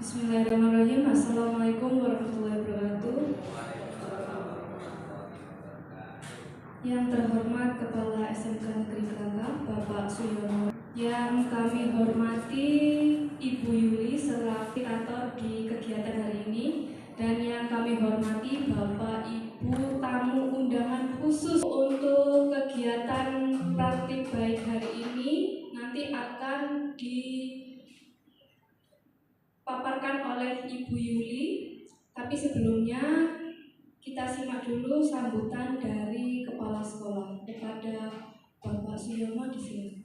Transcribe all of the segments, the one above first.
Bismillahirrahmanirrahim. Assalamualaikum warahmatullahi wabarakatuh. Yang terhormat Kepala SMK Negeri Kelaka, Bapak Suyono. Yang kami hormati Ibu Yuli selaku koordinator di kegiatan hari ini. Dan yang kami hormati Bapak Ibu tamu undangan khusus untuk kegiatan praktik baik hari ini nanti akan dipaparkan oleh Ibu Yuli. Tapi sebelumnya kita simak dulu sambutan dari Kepala Sekolah kepada Bapak Suyono di sini.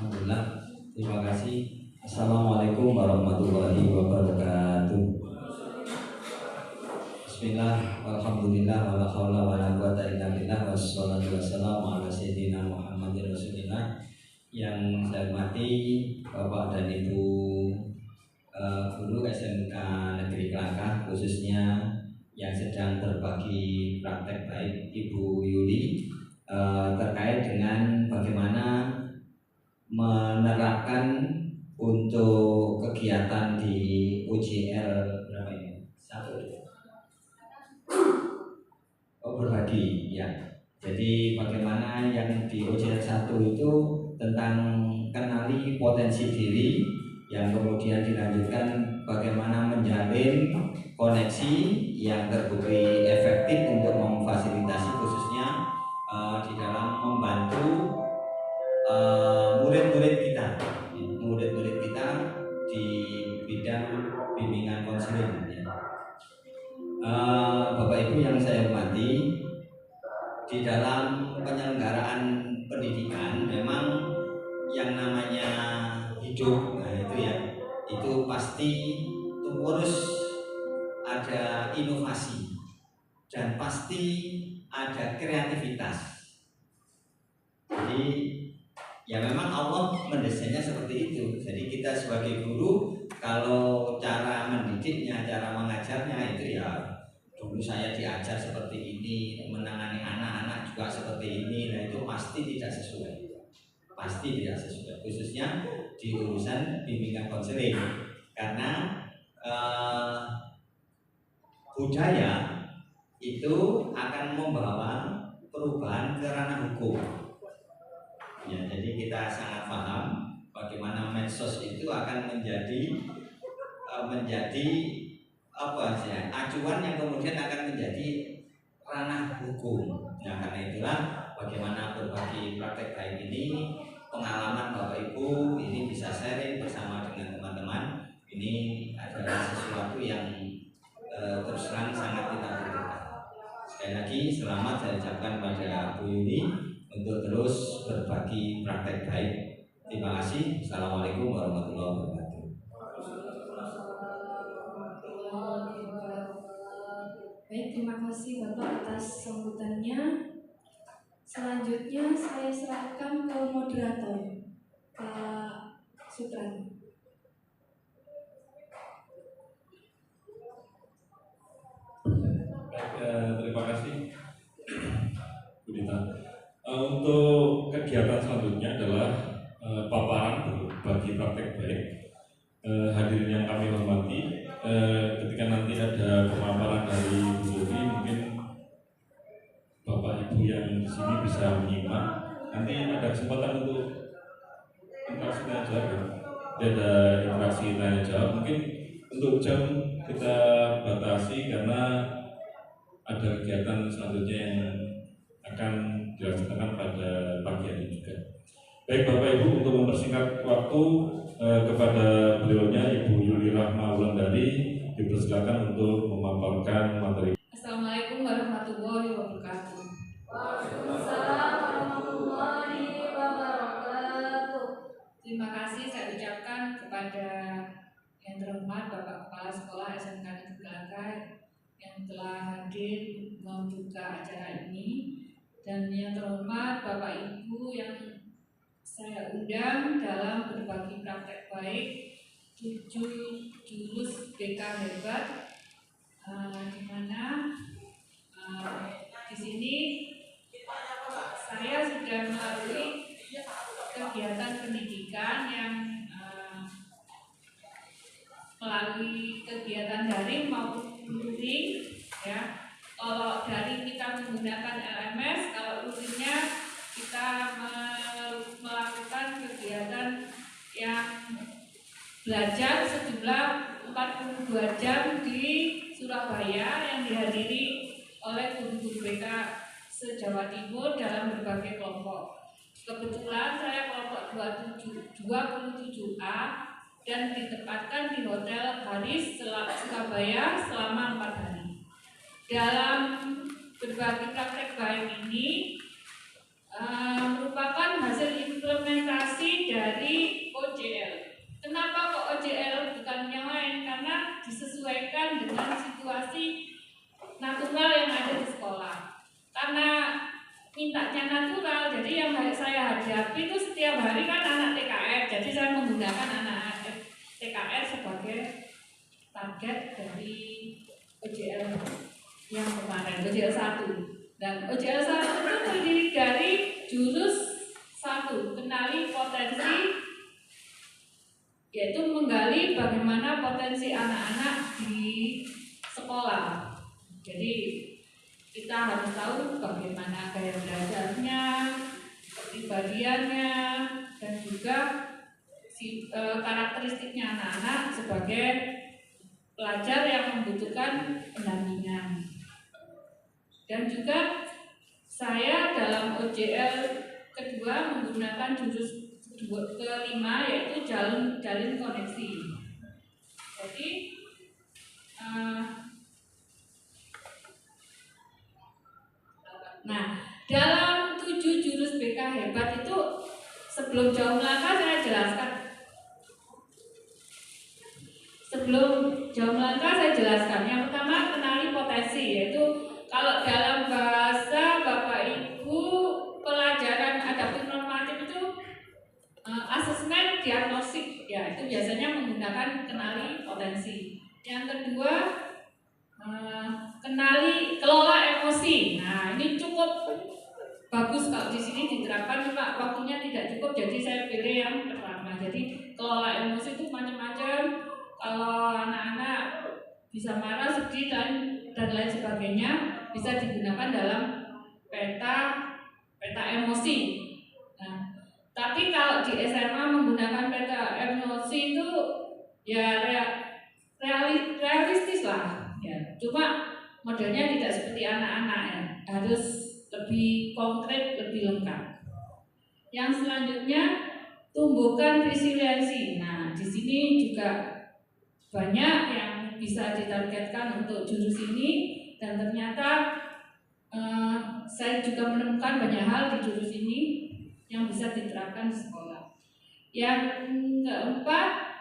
Alhamdulillah, terima kasih. Assalamualaikum warahmatullahi wabarakatuh. Bismillah, alhamdulillah, wala haula wala quwata illa billah, wassalatu wassalamu ala sayyidina Muhammadin Rasulillah. Yang saya hormati Bapak dan Ibu guru SMK Negeri Kelaka, khususnya yang sedang berbagi praktek baik Ibu Yuli terkait dengan bagaimana menerapkan untuk kegiatan di UJL berapa ini? Berbagi ya. Jadi bagaimana yang di UJL 1 itu tentang kenali potensi diri, yang kemudian dilanjutkan bagaimana menjalin koneksi yang terbukti efektif untuk memfasilitasi khususnya di dalam membantu murid-murid kita di bidang bimbingan konseling ya. Bapak Ibu yang saya hormati, di dalam penyelenggaraan pendidikan memang yang namanya hidup, nah itu ya, itu pasti terus ada inovasi dan pasti ada kreativitas. Jadi ya memang Allah mendesainnya seperti itu. Jadi kita sebagai guru, kalau cara mendidiknya, cara mengajarnya itu ya dulu saya diajar seperti ini, menangani anak-anak juga seperti ini, nah itu pasti tidak sesuai. Pasti tidak sesuai, khususnya di urusan bimbingan konseling, karena budaya itu akan membawa perubahan ke ranah hukum. Ya, jadi kita sangat paham bagaimana medsos itu akan menjadi apa sih, acuan yang kemudian akan menjadi ranah hukum. Nah, karena itulah bagaimana berbagi praktek baik ini, pengalaman Bapak Ibu ini bisa sharing bersama dengan teman-teman. Ini adalah sesuatu yang terus terang sangat kita butuhkan. Sekali lagi selamat saya ucapkan pada Bu Yuli untuk terus berbagi praktek baik. Terima kasih. Assalamualaikum warahmatullahi wabarakatuh. Baik, terima kasih Bapak atas sambutannya. Selanjutnya saya serahkan ke moderator, Pak Sutrani. Terima kasih Bu Dita. Untuk kegiatan selanjutnya adalah paparan berbagi praktek baik. Hadirin yang kami hormati, ketika nanti ada pemaparan dari Bu Yuli, mungkin Bapak Ibu yang di sini bisa menyimak. Nanti ada kesempatan untuk interaksi tanya jawab ya. Ada interaksi tanya jawab. Mungkin untuk jam kita batasi karena ada kegiatan selanjutnya yang akan dilaksanakan pada pagi hari juga. Baik Bapak Ibu, untuk mempersingkat waktu kepada beliaunya Ibu Yuli Rahma Wulandari dipersilakan untuk memaparkan materi. Assalamualaikum warahmatullahi wabarakatuh. Waalaikumsalam warahmatullahi wabarakatuh. Terima kasih saya ucapkan kepada yang terhormat Bapak Kepala Sekolah SMK Negeri Kelaka yang telah hadir membuka acara ini, dan yang terhormat Bapak Ibu yang saya undang dalam berbagi praktek baik 7 jurus BK hebat, di mana di sini saya sudah melalui kegiatan pendidikan yang melalui kegiatan daring maupun luring ya. Kalau daring kita menggunakan LMS, kalau luringnya kita melakukan kegiatan yang belajar sejumlah 42 jam di Surabaya yang dihadiri oleh guru-guru BK se-Jawa Timur dalam berbagai kelompok. Kebetulan saya kelompok 27A dan ditempatkan di Hotel Haris Surabaya selama 4 hari. Dalam berbagi praktek baik ini merupakan hasil implementasi dari OJL. Kenapa kok OJL bukan yang lain? Karena disesuaikan dengan situasi natural yang ada di sekolah. Karena mintanya natural, jadi yang saya hadapi itu setiap hari kan anak TKR. Jadi saya menggunakan anak TKR sebagai target dari OJL yang kemarin, OJL 1. Dan OJL 1 itu terdiri dari jurus 1, kenali potensi, yaitu menggali bagaimana potensi anak-anak di sekolah. Jadi kita harus tahu bagaimana gaya belajarnya, kepribadiannya, dan juga karakteristiknya anak-anak sebagai pelajar yang membutuhkan pendampingan. Dan juga saya dalam OJL kedua menggunakan jurus kelima, yaitu jalin koneksi. Jadi nah, dalam 7 jurus BK hebat itu sebelum jauh melangkah saya jelaskan. Yang pertama, kenali potensi, yaitu kalau dalam bahasa Bapak Ibu pelajaran adaptif normatif itu asesmen diagnostik, ya itu biasanya menggunakan kenali potensi. Yang kedua, kelola emosi. Nah, ini cukup bagus kalau di sini diterapkan, cuma waktunya tidak cukup, jadi saya pilih yang pertama. Jadi kelola emosi itu macam-macam. Kalau anak-anak bisa marah, sedih dan lain sebagainya, bisa digunakan dalam peta emosi. Nah, tapi kalau di SMA menggunakan peta emosi itu ya realistis lah, ya. Cuma modelnya tidak seperti anak-anak, ya. Harus lebih konkret, lebih lengkap. Yang selanjutnya, tumbuhkan resiliensi. Nah, di sini juga banyak yang bisa ditargetkan untuk jurus ini, dan ternyata saya juga menemukan banyak hal di jurus ini yang bisa diterapkan di sekolah. Yang keempat,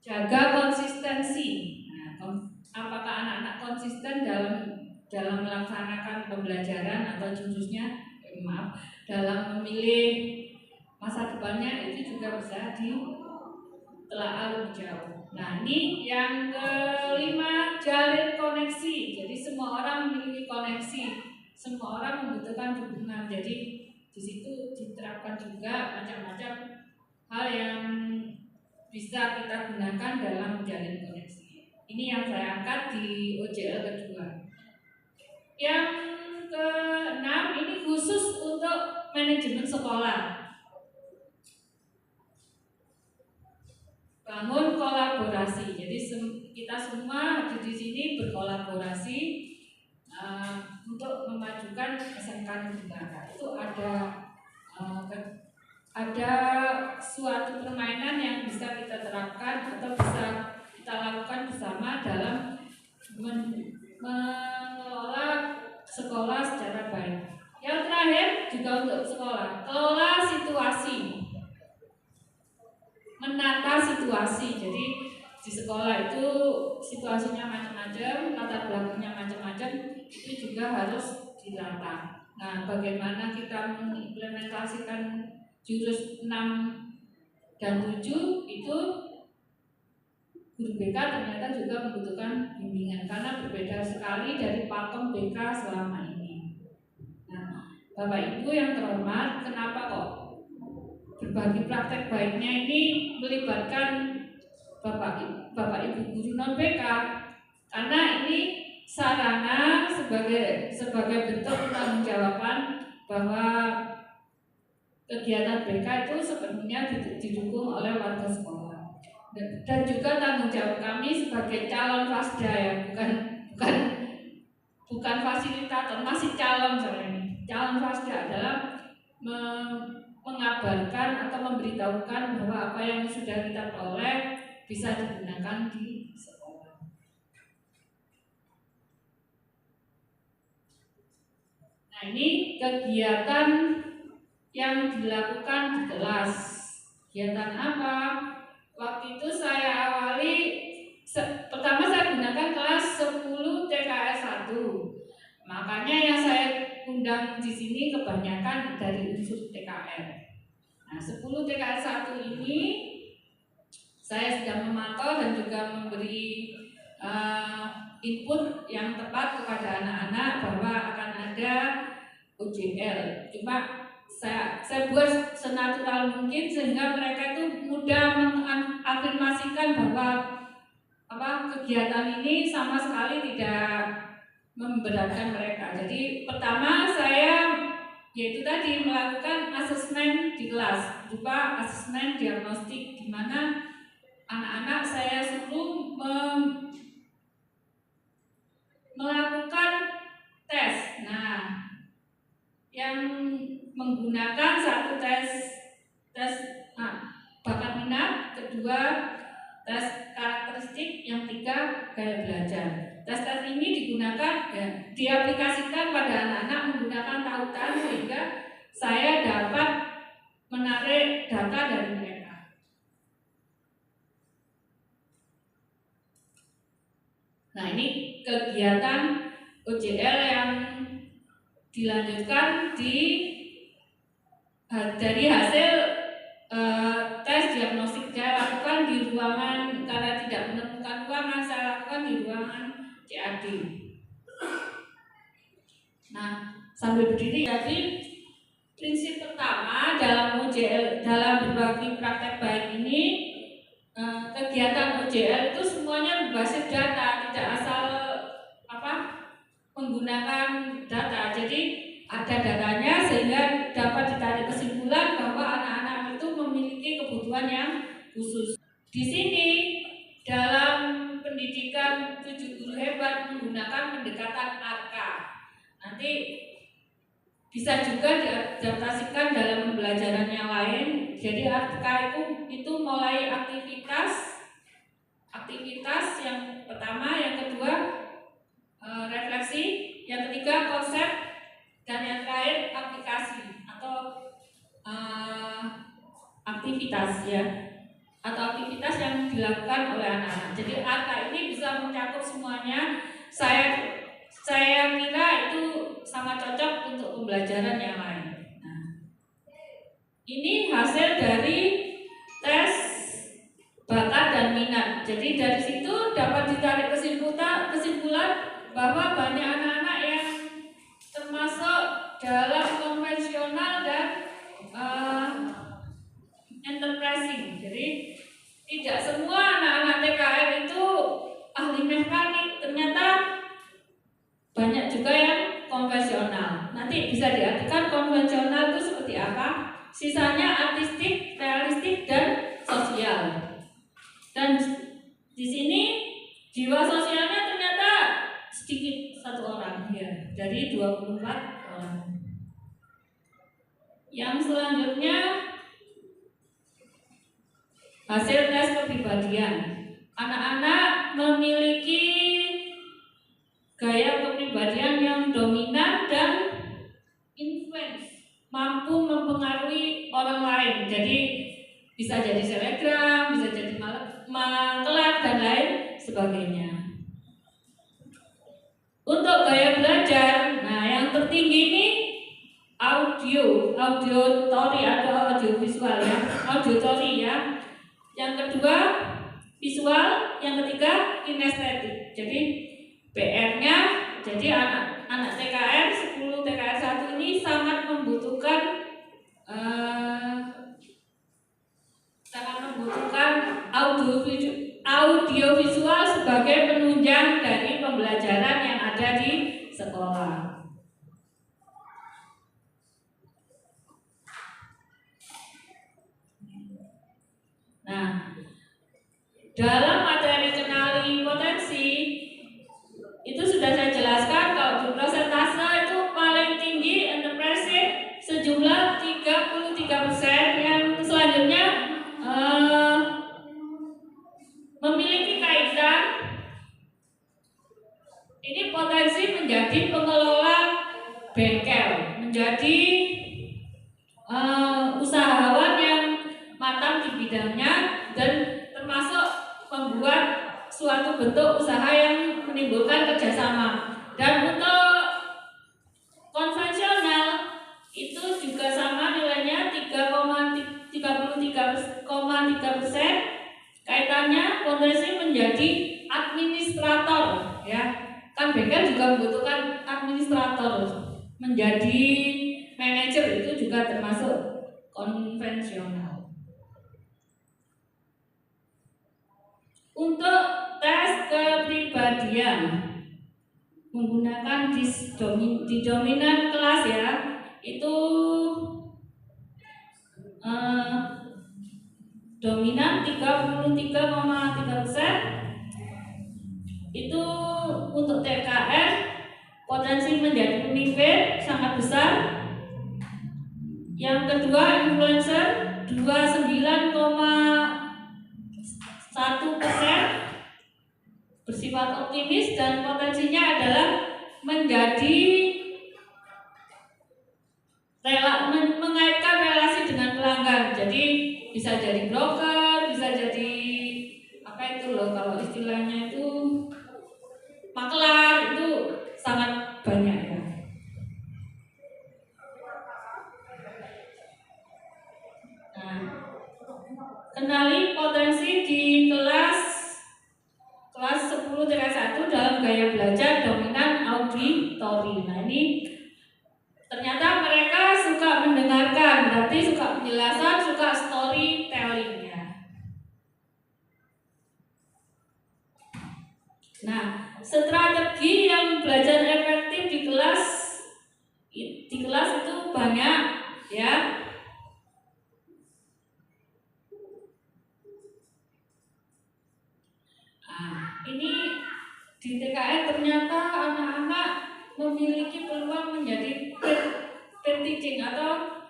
jaga konsistensi. Nah, apakah anak-anak konsisten dalam melaksanakan pembelajaran atau jurusnya? Dalam memilih masa depannya, itu juga bisa ditelaah lebih jauh. Nah, ini yang kelima, jalin koneksi. Jadi semua orang memiliki koneksi, semua orang membutuhkan dukungan. Jadi di situ diterapkan juga macam-macam hal yang bisa kita gunakan dalam menjalin koneksi. Ini yang saya angkat di OJL kedua. Yang keenam, ini khusus untuk manajemen sekolah. Bangun kolaborasi. Jadi kita semua di sini berkolaborasi untuk memajukan SMK Negeri. Itu ada suatu permainan yang bisa kita terapkan atau bisa kita lakukan bersama dalam mengelola sekolah secara baik. Yang terakhir juga untuk sekolah, kelola situasi, menata situasi. Jadi di sekolah itu situasinya macam-macam, latar belakangnya macam-macam, itu juga harus ditata. Nah, bagaimana kita mengimplementasikan jurus 6 dan 7 itu, guru BK ternyata juga membutuhkan bimbingan karena berbeda sekali dari pakem BK selama ini. Nah, Bapak Ibu yang terhormat, kenapa kok berbagi praktek baiknya ini melibatkan Bapak Ibu guru non BK, karena ini sarana sebagai bentuk pertanggungjawaban bahwa kegiatan BK itu sepenuhnya didukung oleh warga sekolah, dan juga tanggung jawab kami sebagai calon FASDA ya, bukan fasilitator, masih calon sebenarnya. Calon FASDA adalah mengabarkan atau memberitahukan bahwa apa yang sudah kita peroleh bisa digunakan di sekolah. Nah, ini kegiatan yang dilakukan di kelas. Kegiatan apa? Waktu itu saya awali pertama saya gunakan kelas 10 TKS 1. Makanya yang saya undang di sini kebanyakan dari unsur TKR. Nah, 10 TKS 1 ini saya sedang memantau dan juga memberi input yang tepat kepada anak-anak bahwa akan ada UJL. Cuma saya buat senatural mungkin sehingga mereka itu mudah mengafirmasikan bahwa kegiatan ini sama sekali tidak memberatkan mereka. Jadi pertama saya yaitu tadi melakukan asesmen di kelas berupa asesmen diagnostik, di mana anak-anak saya suruh melakukan tes. Nah, yang menggunakan satu tes bakat minat, kedua tes karakteristik, yang tiga gaya belajar. Tes-tes ini digunakan diaplikasikan pada anak-anak menggunakan tautan sehingga saya dapat menarik data dari mereka. Nah, ini kegiatan UJL yang dilanjutkan dari hasil tes diagnostik saya lakukan di ruangan, karena tidak menemukan ruangan saya lakukan di ruangan CAD. Nah, sambil berdiri, jadi prinsip pertama dalam UJL, dalam berbagi praktek baik ini, kegiatan UJL itu semuanya berbasis data, tidak asal menggunakan data. Jadi ada datanya sehingga dapat ditarik kesimpulan bahwa anak-anak itu memiliki kebutuhan yang khusus. Di sini dalam pendidikan 7 guru hebat menggunakan pendekatan AK. Nanti bisa juga diadaptasikan dalam pembelajaran yang lain. Jadi AK itu mulai aktivitas yang pertama, yang kedua refleksi, yang ketiga konsep, dan yang terakhir aplikasi atau aktivitas ya, atau aktivitas yang dilakukan oleh anak-anak. Jadi AK ini bisa mencakup semuanya. Saya kira itu sangat cocok untuk pembelajaran yang lain. Nah, ini hasil dari tes bakat dan minat. Jadi dari situ dapat ditarik kesimpulan bahwa banyak anak-anak yang termasuk dalam konvensional dan enterprising. Jadi tidak semua anak-anak TKR itu ahli mekanik, ternyata banyak juga yang konvensional. Nanti bisa diartikan konvensional itu seperti apa? Sisanya artistik, realistik, dan sosial. Dan di sini jiwa sosialnya ternyata sedikit, 1 orang ya, dari 24 orang. Yang selanjutnya hasil tes kepribadian. Anak-anak memiliki gaya kepribadian yang dominan dan influence, mampu mempengaruhi orang lain. Jadi bisa jadi selebgram, bisa jadi telat, dan lain sebagainya. Untuk gaya belajar, nah yang tertinggi ini auditory atau audiovisual ya, auditory ya. Yang kedua visual, yang ketiga kinestetik. Jadi PR-nya, jadi anak TKR 10 TKR 1 ini sangat membutuhkan audiovisual sebagai penunjang dari pembelajaran yang ada di sekolah. Nah, dalam materi kenali potensi itu sudah saya jelaskan kalau di persentase itu paling tinggi enterprise sejumlah 33%, yang selanjutnya memiliki kaitan ini potensi menjadi pengelola bengkel, menjadi usahawan yang matang di bidangnya, dan termasuk membuat suatu bentuk usaha yang menimbulkan kerjasama. Dan untuk konvensional itu juga sama nilainya 3,33%. Kaitannya potensi menjadi administrator, ya kan bengkel juga membutuhkan administrator. Menjadi manajer itu juga termasuk konvensional. Untuk tes kepribadian menggunakan di dominan kelas, ya, itu dominan 33,3%. Itu untuk TKR potensi menjadi pemimpin sangat besar. Yang kedua influencer 29,1%, bersifat optimis dan potensinya adalah menjadi mengaitkan relasi dengan pelanggan. Jadi bisa jadi broker, bisa jadi apa itu loh kalau istilahnya itu maklar, itu sangat banyak, ya. Nah, kenali potensi di kelas 10-1 dalam gaya belajar dominan auditori. Nah, ini ternyata mereka suka mendengarkan, berarti suka penjelasan, suka storytelling, ya. Nah, strategi yang belajar efektif di kelas itu banyak, ya. Nah, ini di TKR ternyata anak-anak memiliki peluang menjadi peer teaching atau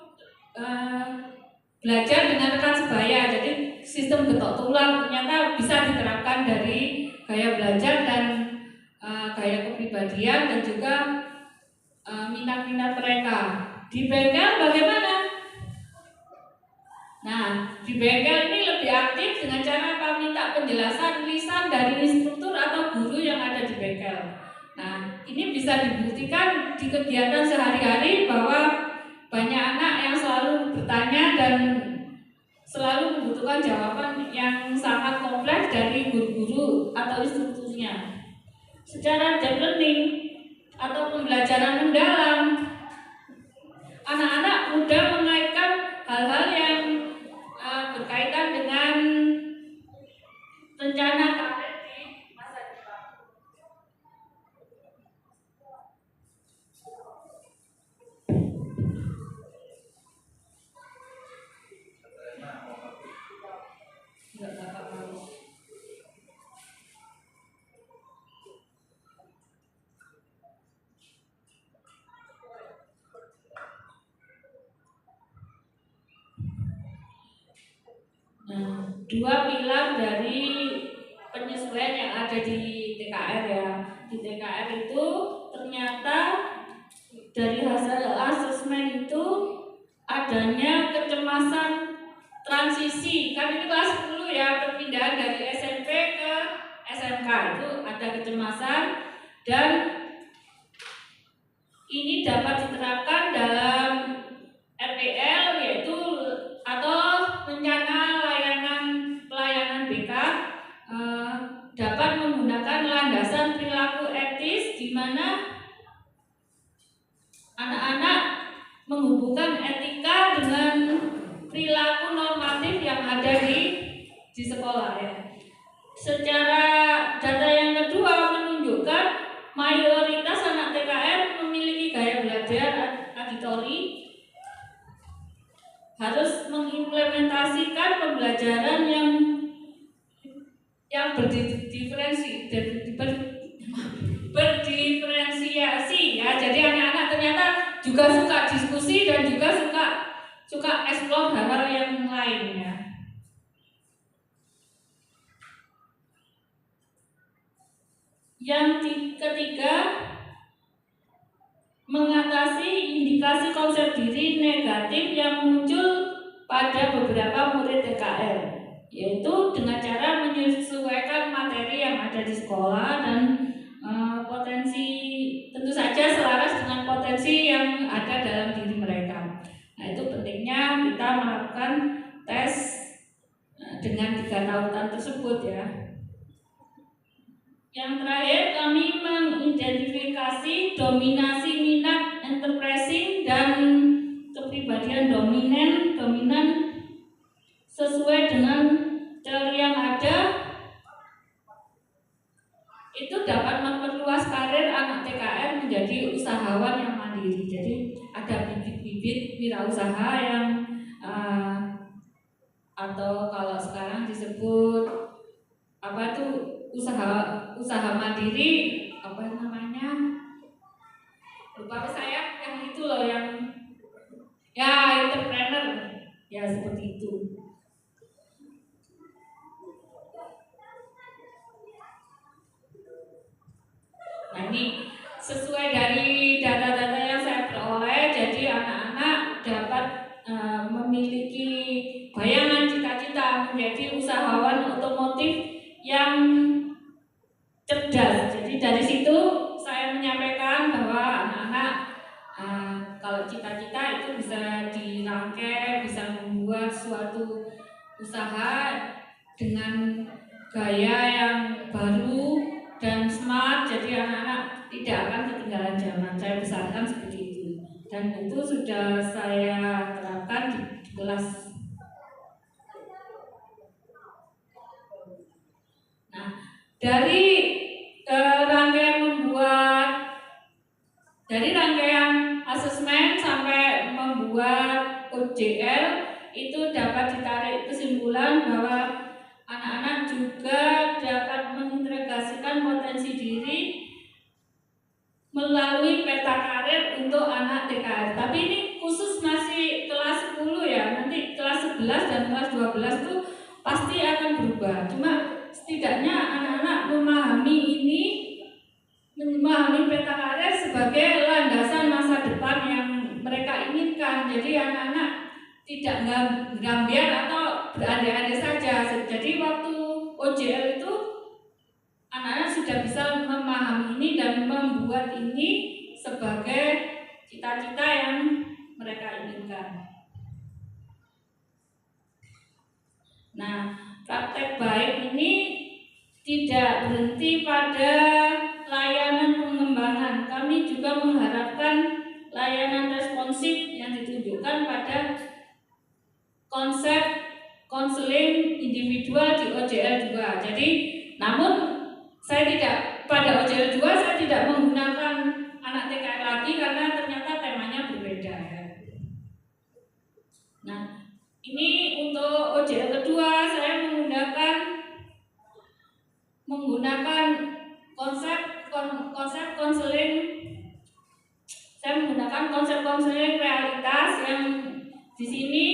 belajar dengan rekan sebaya. Jadi sistem getok tulang ternyata bisa diterapkan dari gaya belajar dan gaya kepribadian dan juga minat-minat mereka. Di bengkel bagaimana? Nah, di bengkel ini lebih aktif dengan cara apa? Minta penjelasan lisan dari instruktur atau guru yang ada di bengkel. Nah, ini bisa dibuktikan di kegiatan sehari-hari bahwa banyak anak yang selalu bertanya dan selalu membutuhkan jawaban yang sangat kompleks dari guru-guru atau instrukturnya. Secara deep learning atau pembelajaran mendalam, anak-anak mudah mengaitkan hal-hal yang berkaitan dengan rencana karir di masa depan. Nah, dua pilar dari penyesuaian yang ada di TKR, ya. Di TKR itu ternyata dari hasil asesmen itu adanya kecemasan transisi. Kan ini kelas 10, ya, perpindahan dari SMP ke SMK itu ada kecemasan, dan ini dapat diterapkan dalam RPL, yaitu atau rencana pelayanan BK, dapat menggunakan landasan perilaku etis di mana anak-anak menghubungkan etika dengan perilaku normatif yang ada di sekolah, ya. secara data yang kedua menunjukkan mayoritas anak TKR memiliki gaya belajar auditori, harus mengimplementasikan pembelajaran yang berdiferensiasi ya. Jadi anak-anak ternyata juga suka diskusi dan juga suka explore hal-hal yang lainnya. Yang ketiga, mengatasi indikasi konsep diri negatif yang muncul pada beberapa murid TKR, yaitu dengan cara menyesuaikan materi yang ada di sekolah dan potensi, tentu saja selaras dengan potensi yang ada dalam diri mereka. Nah, itu pentingnya kita melakukan tes dengan 3 tautan tersebut ya. Yang terakhir, kami mengidentifikasi dominasi minat enterprising dan kepribadian dominan sesuai dengan teori yang ada. Itu dapat memperluas karir anak TKR menjadi usahawan yang mandiri. Jadi ada bibit-bibit wirausaha yang atau kalau sekarang disebut apa tuh usaha mandiri, apa namanya, lupa saya, yang itu loh, yang ya entrepreneur ya, seperti itu. Nah, ini sesuai dari data-data yang saya peroleh, jadi anak-anak dapat memiliki bayangan cita-cita menjadi usahawan otomotif yang cerdas. Jadi dari situ saya menyampaikan bahwa anak-anak kalau cita-cita itu bisa dirangkai, bisa membuat suatu usaha dengan gaya yang baru dan smart. Jadi anak-anak tidak akan ketinggalan zaman. Saya besarkan seperti itu, dan itu sudah saya terapkan di kelas. Nah, dari rangkaian asesmen sampai membuat OJL itu dapat ditarik kesimpulan bahwa anak-anak juga dapat mengintegrasikan potensi diri melalui peta karir untuk anak TKR. Tapi ini khusus masih kelas 10 ya. Nanti kelas 11 dan kelas 12 itu pasti akan berubah. Cuma setidaknya anak-anak memahami peta karir sebagai landasan masa depan yang mereka inginkan. Jadi anak-anak tidak gambiar atau berandai-andai saja. Jadi waktu OJL itu anak-anak sudah bisa memahami ini dan membuat ini sebagai cita-cita yang mereka inginkan. Nah, praktek baik ini tidak berhenti pada layanan pengembangan. Kami juga mengharapkan layanan responsif yang ditunjukkan pada konsep konseling individual di OJL 2. Jadi, namun pada OJL 2 saya tidak menggunakan anak TKR lagi karena ternyata temanya berbeda ya. Nah, ini untuk OJL kedua saya menggunakan konsep konseling. Saya menggunakan konsep konseling realitas yang di sini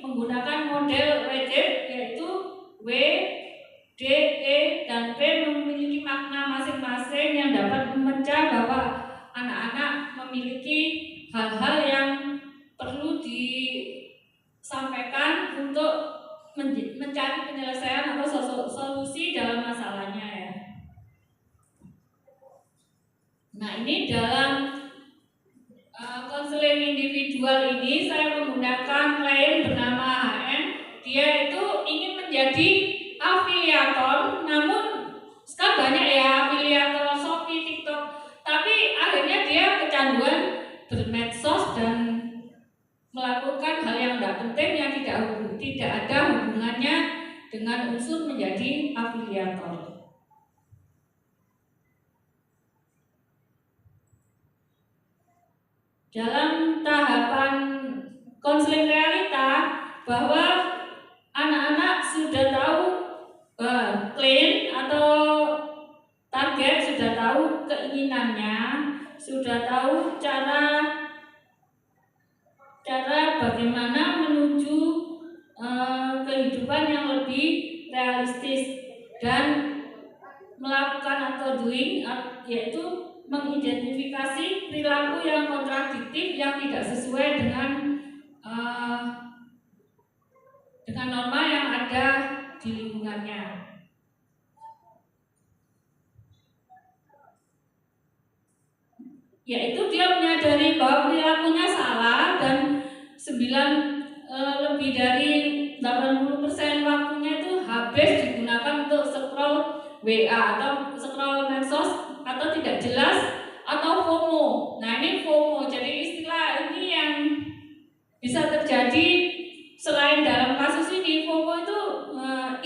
menggunakan model WD, yaitu W, D, E, dan P memiliki makna masing-masing yang dapat memecah bahwa anak-anak memiliki hal-hal yang perlu disampaikan untuk mencari penyelesaian atau solusi dalam masalahnya ya. Nah, ini dalam konseling individual ini saya menggunakan klien bernama HN. Dia itu ingin menjadi afiliator, namun sekarang banyak ya afiliator Shopee, TikTok, tapi akhirnya dia kecanduan bermedsos dan melakukan hal yang tidak penting yang tidak ada hubungannya dengan unsur menjadi afiliator. Dalam tahapan konseling realita bahwa anak-anak sudah tahu klaim atau target, sudah tahu keinginannya, sudah tahu cara bagaimana menuju kehidupan yang lebih realistis dan melakukan atau doing, yaitu mengidentifikasi perilaku yang kontradiktif yang tidak sesuai dengan norma yang ada di lingkungannya. Yaitu dia menyadari bahwa perilakunya salah dan lebih dari 80% waktunya itu habis digunakan untuk scroll WA atau scroll medsos atau tidak jelas atau FOMO. Nah, ini FOMO. Jadi istilah ini yang bisa terjadi selain dalam kasus ini. FOMO itu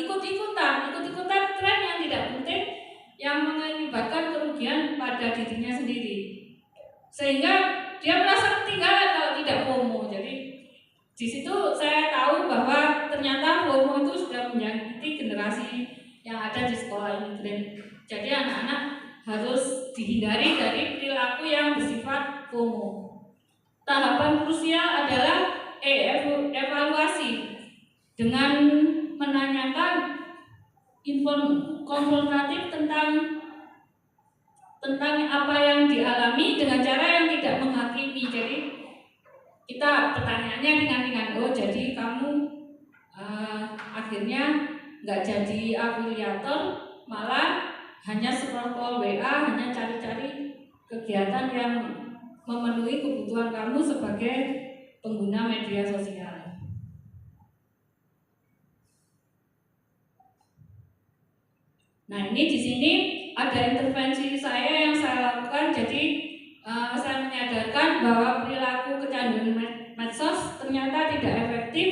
ikut-ikutan tren yang tidak penting yang mengakibatkan kerugian pada dirinya sendiri. Sehingga dia merasa ketinggalan kalau tidak FOMO. Jadi di situ saya tahu bahwa ternyata FOMO itu sudah menyakiti generasi yang ada di sekolah ini. Jadi anak-anak harus dihindari dari perilaku yang bersifat FOMO. Tahapan krusial adalah evaluasi dengan menanyakan konfrontatif tentang apa yang dialami dengan cara yang tidak menghakimi. Jadi kita pertanyaannya ringan-ringan. Oh, jadi kamu akhirnya nggak jadi afiliator, malah hanya scroll WA, hanya cari-cari kegiatan yang memenuhi kebutuhan kamu sebagai pengguna media sosial. Nah, ini di sini ada intervensi saya yang saya lakukan. Jadi saya menyadarkan bahwa perilaku kecanduan medsos ternyata tidak efektif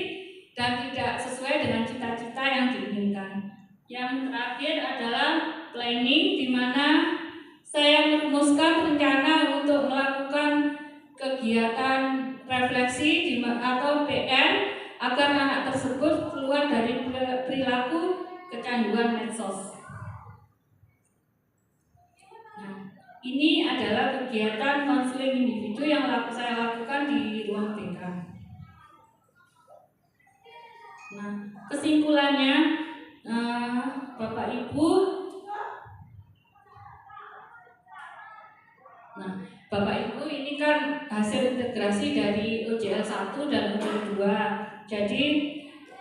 dan tidak sesuai dengan cita-cita yang diinginkan. Yang terakhir adalah planning, di mana saya merumuskan rencana untuk melakukan kegiatan refleksi atau PR agar anak tersebut keluar dari perilaku kecanduan medsos. Ini adalah kegiatan konseling individu yang saya lakukan di ruang BK. Nah, kesimpulannya, Bapak Ibu ini kan hasil integrasi dari OJL 1 dan OJL 2. Jadi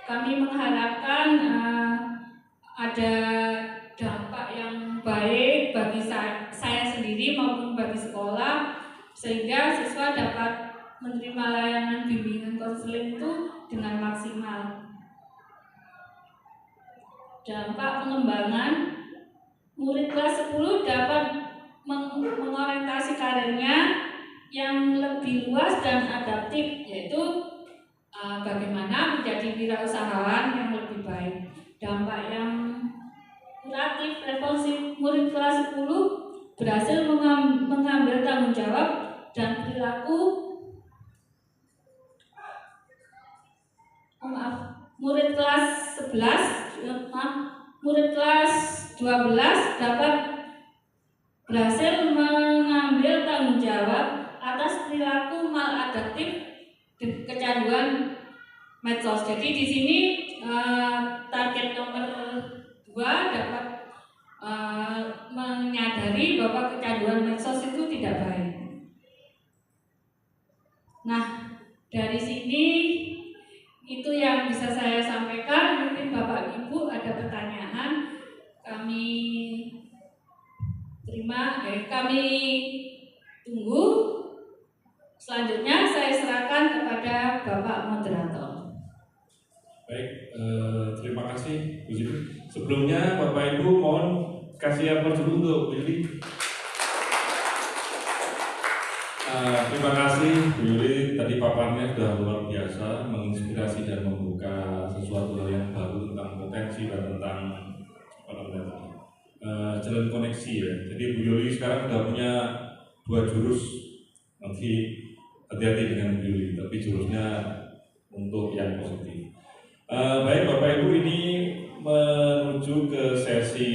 kami mengharapkan ada dampak yang baik bagi saya sendiri maupun bagi sekolah, sehingga siswa dapat menerima layanan bimbingan konseling itu dengan maksimal. Dampak pengembangan, murid kelas 10 dapat mengorientasi karirnya yang lebih luas dan adaptif, yaitu bagaimana menjadi wirausahawan yang lebih baik. Dampak yang kuratif responsif, murid kelas 10 berhasil mengambil tanggung jawab dan perilaku murid kelas 12 dapat berhasil mengambil tanggung jawab atas perilaku maladaptif kecanduan medsos. Jadi di sini target nomor 2 dapat menyadari bahwa kecanduan medsos itu tidak baik. Nah, dari sini itu yang bisa saya sampaikan. Mungkin Bapak Ibu ada pertanyaan, kami tunggu. Selanjutnya saya serahkan kepada Bapak Moderator. Baik, terima kasih Bu Yuli. Sebelumnya Bapak Ibu mohon kasih aplaus dulu untuk Bu Yuli. Terima kasih Bu Yuli, tadi paparnya sudah luar biasa, menginspirasi dan membuka sesuatu hal yang baru tentang potensi dan tentang apa namanya jalan koneksi ya. Jadi Bu Yuli sekarang sudah punya 2 jurus, nanti hati-hati dengan Bu Yuli, tapi jurusnya untuk yang positif. Baik Bapak Ibu, ini menuju ke sesi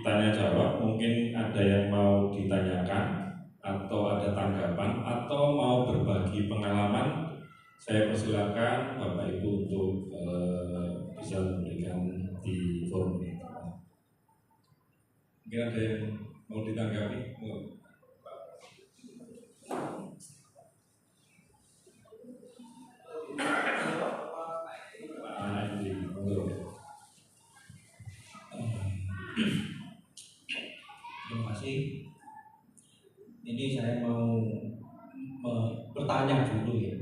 tanya jawab. Mungkin ada yang mau ditanyakan atau ada tanggapan atau mau berbagi pengalaman. Saya persilakan Bapak Ibu untuk bisa memberikan di forum ini. Mungkin ada yang mau ditanggapi? Terima kasih. Ini saya mau bertanya dulu ya.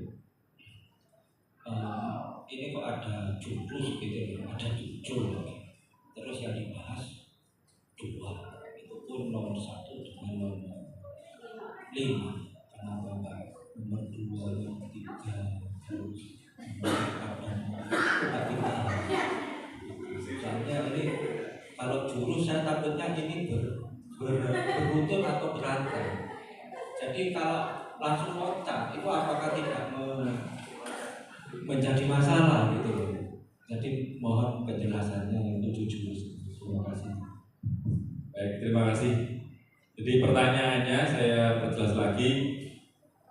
Ini kok ada jurus gitu ya, ada 7. Terus yang dibahas 2. Itu pun nomor 1 dengan nomor 5. Kenapa enggak nomor 2, nomor 3, terus soalnya ini kalau jurus saya takutnya ini beruntun atau berantem. Jadi kalau langsung loncat itu apakah tidak menjadi masalah gitu loh. Jadi mohon penjelasannya yang 7 jurus. Terima kasih. Baik, terima kasih. Jadi pertanyaannya saya perjelas lagi,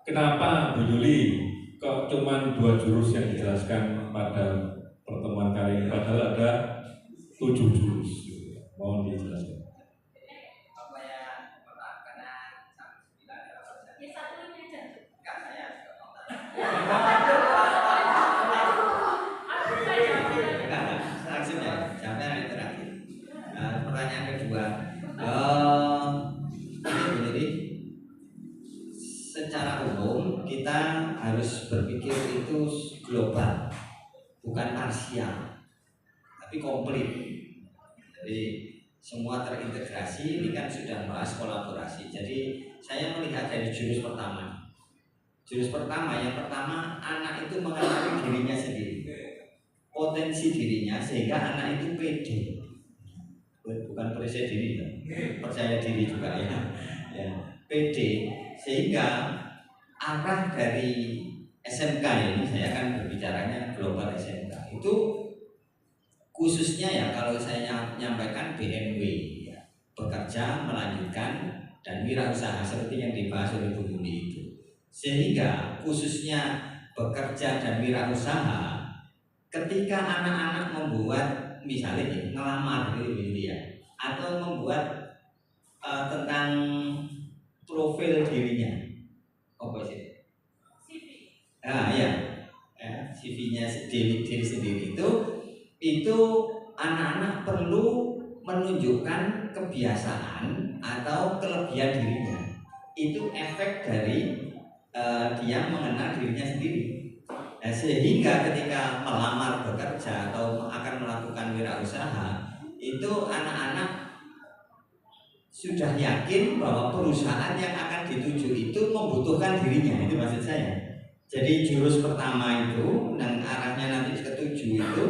kenapa Bu Yuli kok cuma 2 jurus yang dijelaskan pada pertemuan kali ini, padahal ada 7 jurus? Mohon dijelaskan. Pertanyaan kedua, jadi secara umum kita harus berpikir itu global, bukan parsial, tapi komplit. Jadi semua terintegrasi. Ini kan sudah bahas kolaborasi. Jadi saya melihat dari jurus pertama. Jurus pertama, yang pertama, anak itu mengenali dirinya sendiri, potensi dirinya, sehingga anak itu pede. Bukan percaya diri, percaya diri juga ya, pede, sehingga arah dari SMK ini, saya akan berbicaranya global SMK itu khususnya ya, kalau saya nyampaikan BMW ya, bekerja, melanjutkan, dan wirausaha seperti yang dibahas oleh Bu Yuli itu. Sehingga khususnya bekerja dan wirausaha, ketika anak-anak membuat misalnya ya, ngelamar gitu ya, atau membuat tentang profil dirinya, apa sih? CV. Ya, CV-nya diri sendiri itu anak-anak perlu menunjukkan kebiasaan atau kelebihan dirinya. Itu efek dari dia mengenal dirinya sendiri. Nah, sehingga ketika melamar bekerja atau akan melakukan wirausaha, itu anak-anak sudah yakin bahwa perusahaan yang akan dituju itu membutuhkan dirinya. Itu maksud saya. Jadi jurus pertama itu dan arahnya nanti ke-7 itu,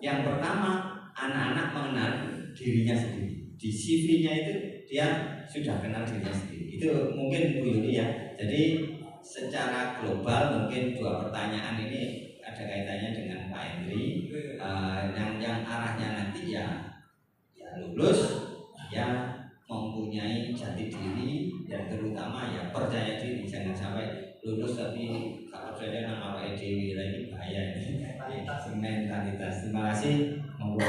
yang pertama anak-anak mengenal dirinya sendiri. Di CV-nya itu dia sudah kenal dirinya sendiri. Itu mungkin Bu Yuli ya. Jadi secara global mungkin 2 pertanyaan ini ada kaitannya dengan Pak Hendri. Yang arahnya nanti ya lulus, ya mempunyai jati diri, dan terutama ya percaya diri. Jangan sampai lulus tapi tak percaya nama Pak Dewi lagi, bahaya ini. Mentalitas. Terima kasih. Monggo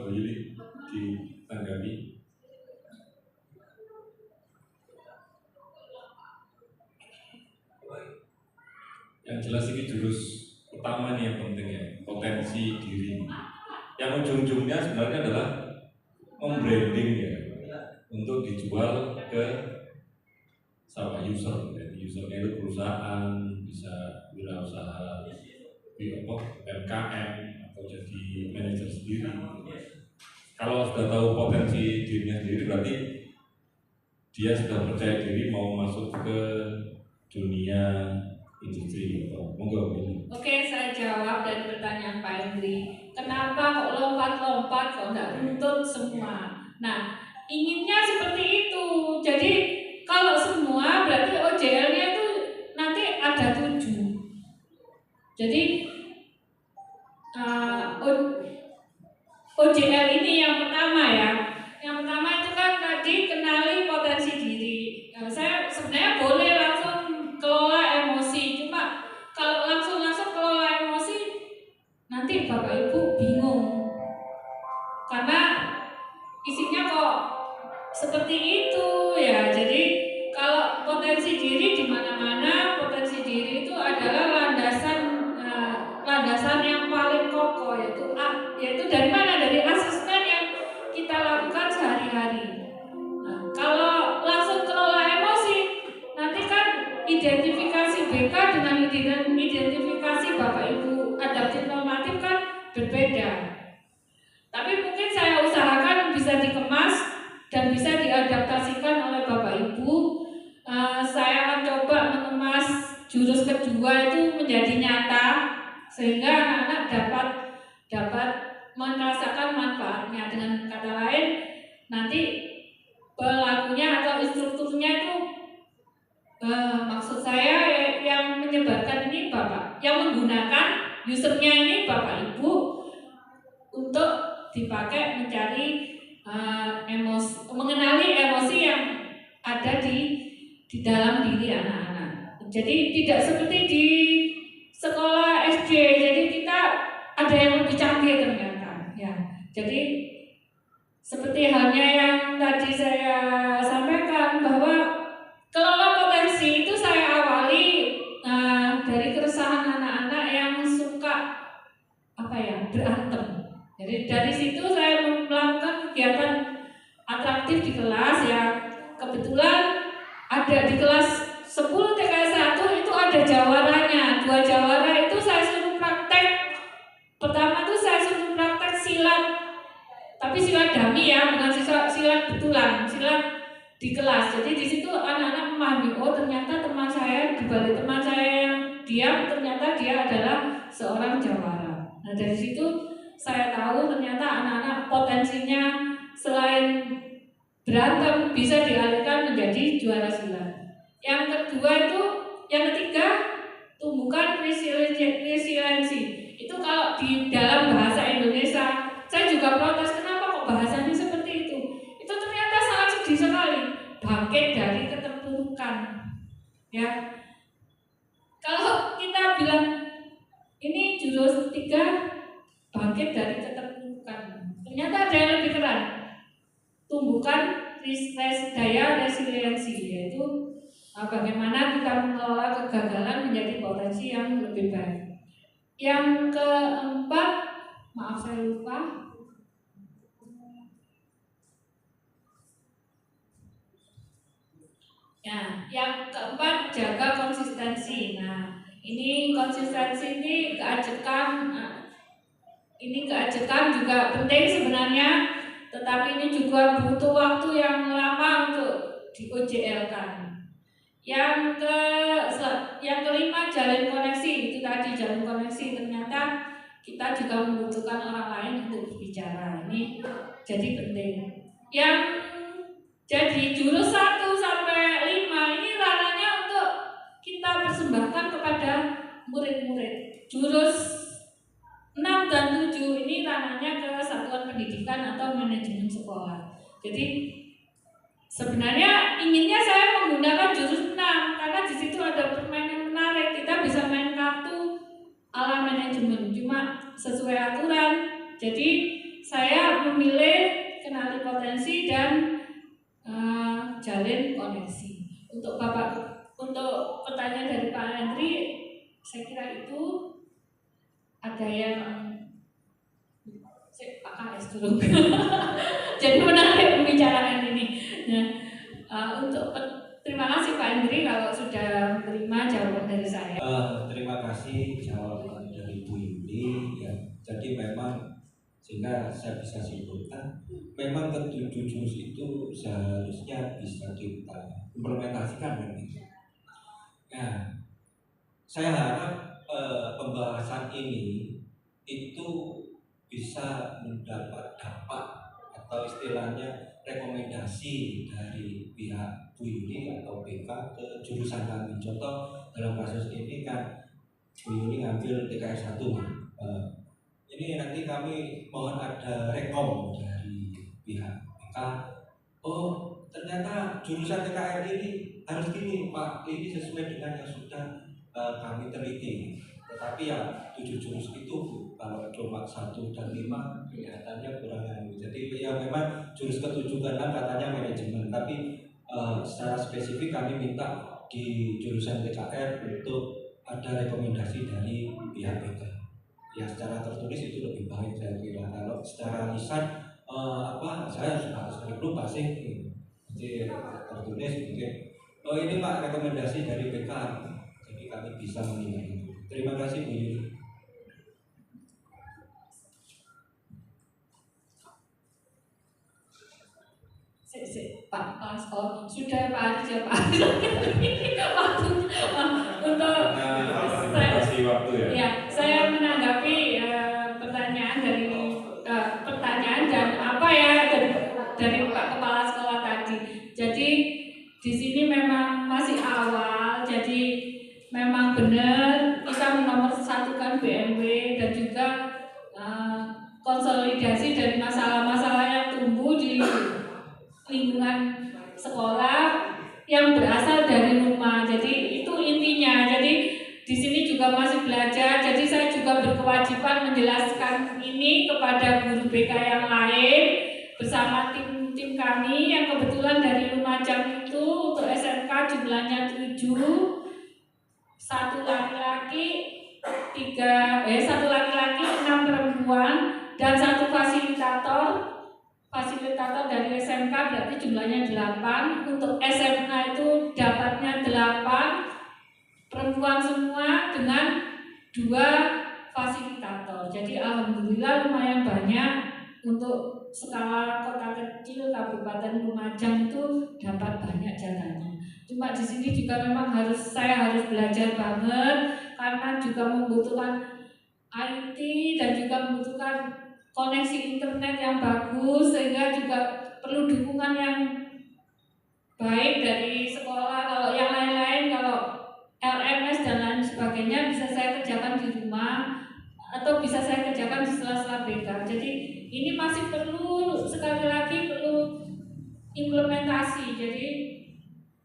Bu Yuli ditanggapi. Yang jelas ini jurus pertama nih yang penting ya, potensi diri. Yang ujung-ujungnya sebenarnya adalah membranding ya, untuk dijual ke sama user. Jadi usernya itu perusahaan, bisa wirausaha, UMKM, atau jadi manajer sendiri. Kalau sudah tahu potensi dirinya sendiri, berarti dia sudah percaya diri mau masuk ke dunia industri. Monggo ini. Oke, saya jawab dari pertanyaan Pak Hendri. Kenapa kok lompat-lompat, kok nggak runtut semua? Nah, inginnya seperti itu. Jadi kalau semua berarti OJL-nya itu nanti ada 7. Jadi OJL ini yang pertama ya. Yang pertama itu kan tadi kenali potensi diri. Saya sebenarnya boleh langsung kelola emosi, cuma kalau langsung kelola emosi nanti Bapak Ibu bingung karena isinya kok seperti itu ya. Jadi kalau potensi diri di mana-mana, potensi diri itu adalah landasan yang paling kokoh, yaitu dari mana? Dari asesmen yang kita lakukan sehari-hari. Nah, kalau langsung kelola emosi, nanti kan identifikasi BK dengan identifikasi Bapak Ibu adaptif normatif kan berbeda. Tapi mungkin saya usahakan bisa dikemas dan bisa diadaptasikan oleh Bapak Ibu. Saya akan coba mengemas jurus kedua itu menjadi nyata sehingga anak-anak dapat merasakan manfaatnya. Dengan kata lain, nanti pelakunya atau instrukturnya itu maksud saya yang menyebarkan ini Bapak, yang menggunakan usernya ini Bapak Ibu untuk dipakai mencari emosi, mengenali emosi yang ada di dalam diri anak-anak. Jadi tidak seperti di sekolah SD, jadi kita ada yang lebih canggih ternyata ya. Jadi seperti halnya yang tadi saya sampaikan bahwa kelola potensi itu saya awali dari keresahan anak-anak yang suka berantem. Jadi dari situ saya melakukan kegiatan atraktif di kelas ya. Kebetulan ada di kelas 10 TKS 1 itu ada jawaranya. 2 jawara itu saya suruh praktek. Pertama itu saya suruh praktek silat, tapi silat dummy ya, bukan silat betulan, silat di kelas. Jadi di situ anak-anak memahami, oh ternyata teman saya, dibalik teman saya yang diam, ternyata dia adalah seorang jawara. Nah dari situ saya tahu ternyata anak-anak potensinya selain berantem bisa dialihkan menjadi juara silat. Yang ketiga tumbuhkan resiliensi. Itu kalau di dalam bahasa Indonesia, saya juga protes kenapa kok bahasanya seperti itu. Itu ternyata sangat sedih sekali. Bangkit dari keterpurukan. Ya. Kalau kita bilang ini jurus 3 bangkit dari keterpurukan. Ternyata ada yang lebih keren. Tumbuhkan daya resiliensi, yaitu bagaimana kita mengelola kegagalan menjadi potensi yang lebih baik. Yang keempat, maaf saya lupa. Ya, yang keempat jaga konsistensi. Nah, ini konsistensi ini keajekan juga penting sebenarnya, tetapi ini juga butuh waktu yang lama untuk di-OJL-kan. Yang kelima jalin koneksi, itu tadi jalin koneksi, ternyata kita juga membutuhkan orang lain untuk berbicara. Ini jadi penting. Yang jadi jurus 1 sampai 5 ini ranahnya untuk kita persembahkan kepada murid-murid. Jurus 6 dan 7 ini ranahnya ke satuan pendidikan atau manajemen sekolah. Jadi sebenarnya inginnya saya menggunakan jurus 6 karena di situ ada permainan menarik. Kita bisa main kartu ala manajemen, cuma sesuai aturan. Jadi saya memilih kenali potensi dan jalin koneksi. Untuk pertanyaan dari Pak Hendri, saya kira itu ada yang Pak KS dulu. Jadi menarik pembicaraan ini. Nah, terima kasih Pak Hendri kalau sudah menerima jawaban dari saya. Terima kasih jawaban dari Bu Yuli ya. Jadi memang sehingga saya bisa simpulkan memang ketujuh jurus itu seharusnya bisa kita implementasikan begitu. Nah, saya harap pembahasan ini itu bisa mendapat dampak atau istilahnya rekomendasi dari pihak Bu Yuni atau BK ke jurusan kami. Contoh dalam kasus ini kan Bu Yuni ngambil TKS 1. Ini nanti kami mohon ada rekom dari pihak BK. Oh, ternyata jurusan TKR ini harus gini Pak, ini sesuai dengan yang sudah kami teliti. Tetapi ya 7 jurus itu kalau cuma 1 dan 5 kelihatannya kurang. Jadi ya memang jurus ke-7 ke-6 katanya manajemen, tapi secara spesifik kami minta di jurusan TKR untuk ada rekomendasi dari pihak BK. Ya secara tertulis itu lebih baik saya kira. Kalau secara lisan saya sering lupa sih. Jadi tertulis mungkin ini Pak rekomendasi dari BK, jadi kami bisa menilai itu. Terima kasih Bu Yuni. Pak Sekolah sudah Pak Aris ya Pak Aris waktu untuk kasih waktu ya. Ya, saya menanggapi pertanyaan dan apa ya dari Pak Kepala Sekolah tadi. Jadi di sini memang masih awal, jadi memang benar kita menomorsatukan BMW dan juga konsolidasi dari masalah-masalah yang tumbuh di lingkungan sekolah yang berasal dari rumah. Jadi itu intinya. Jadi di sini juga masih belajar. Jadi saya juga berkewajiban menjelaskan ini kepada guru BK yang lain bersama tim kami yang kebetulan dari Lumajang itu untuk SMK jumlahnya 7, 1 laki-laki, 1 laki-laki, 6 perempuan dan 1 fasilitator dari SMK berarti jumlahnya 8. Untuk SMA itu dapatnya 8 perempuan semua dengan 2 fasilitator. Jadi alhamdulillah lumayan banyak untuk skala kota kecil Kabupaten Lumajang itu dapat banyak jalannya. Cuma di sini juga memang saya harus belajar banget karena juga membutuhkan IT dan juga membutuhkan koneksi internet yang bagus, sehingga juga perlu dukungan yang baik dari sekolah. Kalau yang lain-lain, kalau LMS dan lain sebagainya bisa saya kerjakan di rumah atau bisa saya kerjakan di sela-sela BK. Jadi ini masih perlu, sekali lagi perlu implementasi. Jadi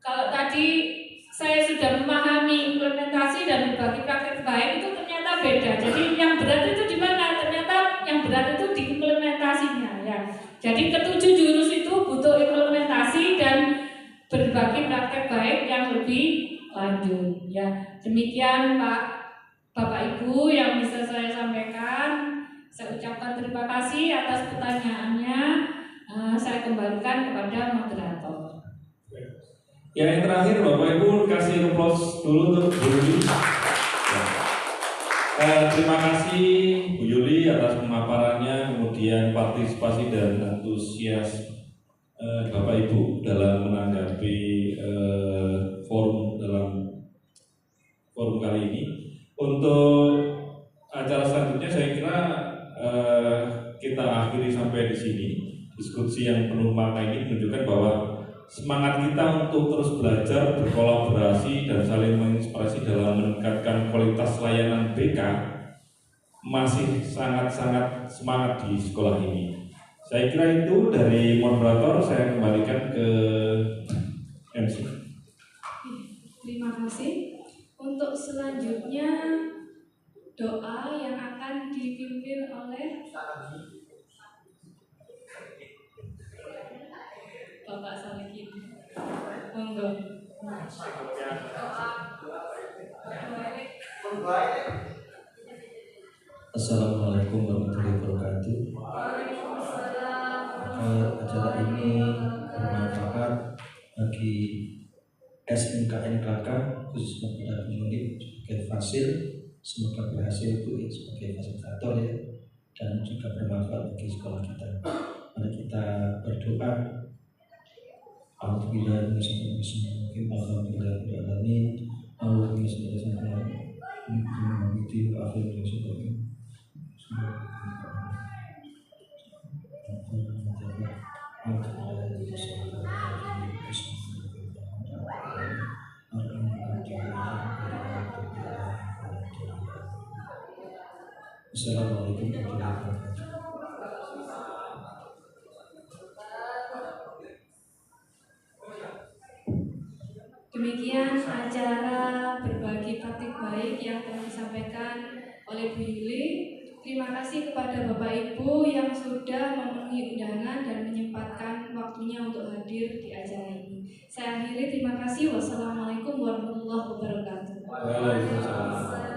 kalau tadi saya sudah memahami implementasi dan berbagi praktek baik itu ternyata beda. Jadi yang berat itu di mana? Ternyata yang berat itu di implementasinya ya. Jadi ke-7 jurus itu butuh implementasi dan berbagi praktek baik yang lebih lanjut ya. Demikian Bapak Ibu yang bisa saya sampaikan. Saya ucapkan terima kasih atas pertanyaannya. Saya kembalikan kepada moderator. Ya, yang terakhir Bapak Ibu kasih applause dulu untuk Bu Yuli. Terima kasih Bu Yuli atas pemaparannya, kemudian partisipasi dan antusias Bapak Ibu dalam menanggapi forum kali ini. Untuk acara selanjutnya saya kira kita akhiri sampai di sini. Diskusi yang penuh makna ini menunjukkan bahwa semangat kita untuk terus belajar, berkolaborasi, dan saling menginspirasi dalam meningkatkan kualitas layanan BK masih sangat-sangat semangat di sekolah ini. Saya kira itu dari moderator, saya kembalikan ke MC. Terima kasih. Untuk selanjutnya doa yang akan dipimpin oleh Bapak Salikin. Monggo. Assalamualaikum warahmatullahi wabarakatuh. Acara ini bermanfaat bagi SMKN Kelaka, khususnya pada unit sebagai fasil. Semoga berhasil Bu sebagai fasilitator ya. dan juga bermanfaat bagi sekolah kita. Mari kita berdoa. Alhamdulillah bismillahirrahmanirrahim. Alhamdulillahirrahmanirrahim. Allahumma shalli ala Assalamualaikum warahmatullahi wabarakatuh. Demikian acara berbagi praktik baik yang telah disampaikan oleh Bu Yuli. Terima kasih kepada Bapak Ibu yang sudah memenuhi undangan dan menyempatkan waktunya untuk hadir di acara ini. Saya akhiri, terima kasih. Wassalamualaikum warahmatullahi wabarakatuh. Waalaikumsalam.